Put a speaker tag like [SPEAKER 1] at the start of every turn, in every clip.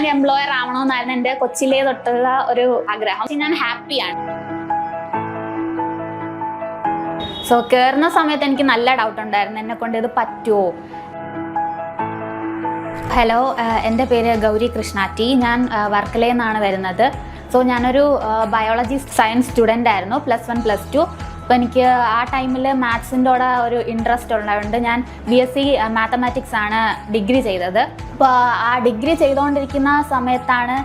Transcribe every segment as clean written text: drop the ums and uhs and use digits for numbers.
[SPEAKER 1] Bank employer ആവണമെന്നായിരുന്നു എൻ്റെ കൊച്ചിലേ തൊട്ടുള്ള ഒരു ആഗ്രഹം. ഞാൻ ഹാപ്പിയാണ്. സോ കയറുന്ന സമയത്ത് എനിക്ക് നല്ല ഡൗട്ട് ഉണ്ടായിരുന്നു, എന്നെ കൊണ്ട് ഇത് പറ്റുമോ. ഹലോ, എൻ്റെ പേര് ഗൗരി കൃഷ്ണാറ്റി. ഞാൻ വർക്കലയിൽ നിന്നാണ് വരുന്നത്. സോ ഞാനൊരു ബയോളജി സയൻസ് സ്റ്റുഡൻ്റ് ആയിരുന്നു, +1 +2. അപ്പോൾ എനിക്ക് ആ ടൈമിൽ മാത്സിൻ്റെ കൂടെ ഒരു ഇൻട്രസ്റ്റ് ഉള്ളതുകൊണ്ട് ഞാൻ BSc മാത്തമാറ്റിക്സ് ആണ് ഡിഗ്രി ചെയ്തത്. അപ്പോൾ ആ ഡിഗ്രി ചെയ്തുകൊണ്ടിരിക്കുന്ന സമയത്താണ്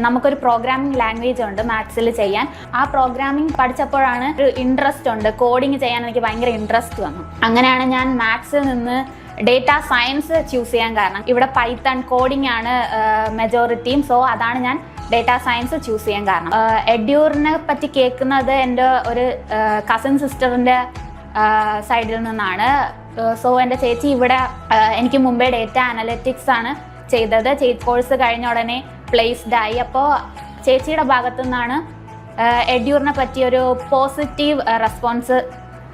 [SPEAKER 1] നമുക്കൊരു പ്രോഗ്രാമിംഗ് ലാംഗ്വേജ് ഉണ്ട് മാത്സിൽ ചെയ്യാൻ. ആ പ്രോഗ്രാമിംഗ് പഠിച്ചപ്പോഴാണ് ഒരു ഇൻട്രസ്റ്റ് ഉണ്ട്, കോഡിങ് ചെയ്യാൻ എനിക്ക് ഭയങ്കര ഇൻട്രസ്റ്റ് വന്നു. അങ്ങനെയാണ് ഞാൻ മാത്സിൽ നിന്ന് ഡേറ്റ സയൻസ് ചൂസ് ചെയ്യാൻ കാരണം. ഇവിടെ പൈത്തൺ കോഡിംഗ് ആണ് മെജോറിറ്റിയും. സോ അതാണ് ഞാൻ ഡേറ്റ സയൻസ് ചൂസ് ചെയ്യാൻ കാരണം. എഡ്യൂറിനെ പറ്റി കേൾക്കുന്നത് എൻ്റെ ഒരു കസിൻ സിസ്റ്ററിൻ്റെ സൈഡിൽ നിന്നാണ്. സോ എൻ്റെ ചേച്ചി ഇവിടെ എനിക്ക് മുമ്പേ ഡേറ്റ അനലിറ്റിക്സ് ആണ് ചെയ്തത്. കോഴ്സ് കഴിഞ്ഞ ഉടനെ പ്ലേസ്ഡ് ആയി. അപ്പോൾ ചേച്ചിയുടെ ഭാഗത്തു നിന്നാണ് എഡ്യൂറിനെ പറ്റി ഒരു പോസിറ്റീവ് റെസ്പോൺസ്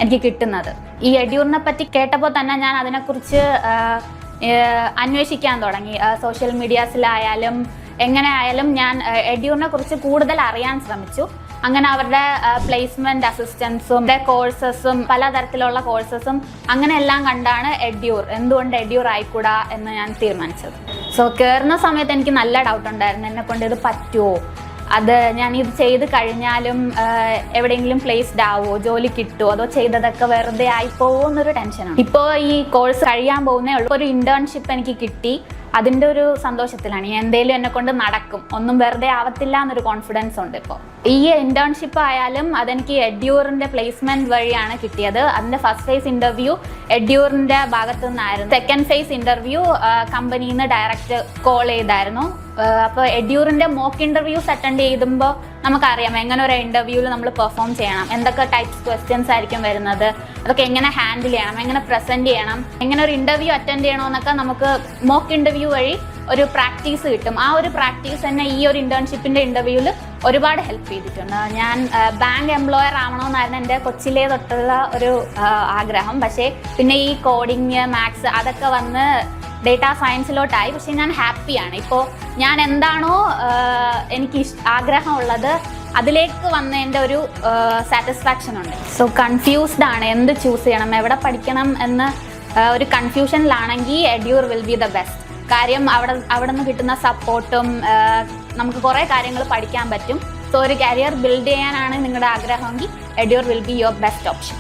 [SPEAKER 1] എനിക്ക് കിട്ടുന്നത്. ഈ എഡ്യൂറിനെ പറ്റി കേട്ടപ്പോൾ തന്നെ ഞാൻ അതിനെക്കുറിച്ച് അന്വേഷിക്കാൻ തുടങ്ങി. സോഷ്യൽ മീഡിയാസിലായാലും എങ്ങനെ ആയാലും ഞാൻ എഡ്യൂറിനെ കുറിച്ച് കൂടുതൽ അറിയാൻ ശ്രമിച്ചു. അങ്ങനെ അവരുടെ പ്ലേസ്മെൻറ്റ് അസിസ്റ്റൻസും കോഴ്സസും പലതരത്തിലുള്ള കോഴ്സസും അങ്ങനെ എല്ലാം കണ്ടാണ് എന്തുകൊണ്ട് എഡ്യൂർ ആയിക്കൂടാ എന്ന് ഞാൻ തീരുമാനിച്ചത്. സോ കയറുന്ന സമയത്ത് എനിക്ക് നല്ല ഡൗട്ട് ഉണ്ടായിരുന്നു, എന്നെ കൊണ്ട് ഇത് പറ്റുമോ, അത് ഞാൻ ഇത് ചെയ്ത് കഴിഞ്ഞാലും എവിടെയെങ്കിലും പ്ലേസ്ഡ് ആവുമോ, ജോലി കിട്ടുമോ, അതോ ചെയ്തതൊക്കെ വെറുതെ ആയിപ്പോവോ എന്നൊരു ടെൻഷനാണ്. ഇപ്പോൾ ഈ കോഴ്സ് കഴിയാൻ പോകുന്നേ ഉള്ളൂ. ഒരു ഇന്റേൺഷിപ്പ് എനിക്ക് കിട്ടി. അതിൻ്റെ ഒരു സന്തോഷത്തിലാണ്. എന്തെങ്കിലും എന്നെ കൊണ്ട് നടക്കും, ഒന്നും വെറുതെ ആവത്തില്ല എന്നൊരു കോൺഫിഡൻസ് ഉണ്ട്. ഇപ്പോൾ ഈ ഇന്റേൺഷിപ്പ് ആയാലും അതെനിക്ക് എഡ്യൂറിൻ്റെ പ്ലേസ്മെൻറ്റ് വഴിയാണ് കിട്ടിയത്. അതിൻ്റെ ഫസ്റ്റ് ഫേസ് ഇൻ്റർവ്യൂ എഡ്യൂറിൻ്റെ ഭാഗത്തു നിന്നായിരുന്നു. സെക്കൻഡ് ഫേസ് ഇൻ്റർവ്യൂ കമ്പനിയിൽ നിന്ന് ഡയറക്റ്റ് കോൾ ചെയ്തായിരുന്നു. അപ്പോൾ എഡ്യൂറിൻ്റെ മോക്ക് ഇൻ്റർവ്യൂസ് അറ്റൻഡ് ചെയ്യുമ്പോൾ നമുക്കറിയാം എങ്ങനെ ഒരു ഇൻ്റർവ്യൂവിൽ നമ്മൾ പെർഫോം ചെയ്യണം, എന്തൊക്കെ ടൈപ്സ് ക്വസ്റ്റ്യൻസ് ആയിരിക്കും വരുന്നത്, അതൊക്കെ എങ്ങനെ ഹാൻഡിൽ ചെയ്യണം, എങ്ങനെ പ്രസൻറ്റ് ചെയ്യണം, എങ്ങനെ ഒരു ഇൻ്റർവ്യൂ അറ്റൻഡ് ചെയ്യണമെന്നൊക്കെ നമുക്ക് മോക്ക് ഇൻ്റർവ്യൂ വഴി ഒരു പ്രാക്ടീസ് കിട്ടും. ആ ഒരു പ്രാക്ടീസ് തന്നെ ഈ ഒരു ഇൻ്റേൺഷിപ്പിൻ്റെ ഇൻ്റർവ്യൂവിൽ ഒരുപാട് ഹെൽപ്പ് ചെയ്തിട്ടുണ്ട്. ഞാൻ ബാങ്ക് എംപ്ലോയർ ആവണമെന്നായിരുന്നു എൻ്റെ കൊച്ചിലേ തൊട്ടുള്ള ഒരു ആഗ്രഹം. പക്ഷേ പിന്നെ ഈ കോഡിങ് മാത്സ് അതൊക്കെ വന്ന് ഡേറ്റ സയൻസിലോട്ടായി. പക്ഷേ ഞാൻ ഹാപ്പിയാണ്. ഇപ്പോൾ ഞാൻ എന്താണോ എനിക്ക് ആഗ്രഹമുള്ളത് അതിലേക്ക് വന്നതിൻ്റെ ഒരു സാറ്റിസ്ഫാക്ഷൻ ഉണ്ട്. സോ കൺഫ്യൂസ്ഡ് ആണ്, എന്ത് ചൂസ് ചെയ്യണം, എവിടെ പഠിക്കണം എന്ന് ഒരു കൺഫ്യൂഷനിലാണെങ്കിൽ എഡ്യൂർ വിൽ ബി ദ ബെസ്റ്റ്. കാര്യം അവിടെ നിന്ന് കിട്ടുന്ന സപ്പോർട്ടും നമുക്ക് കുറേ കാര്യങ്ങൾ പഠിക്കാൻ പറ്റും. സോ ഒരു കരിയർ ബിൽഡ് ചെയ്യാനാണ് നിങ്ങളുടെ ആഗ്രഹമെങ്കിൽ Edure will be your best option.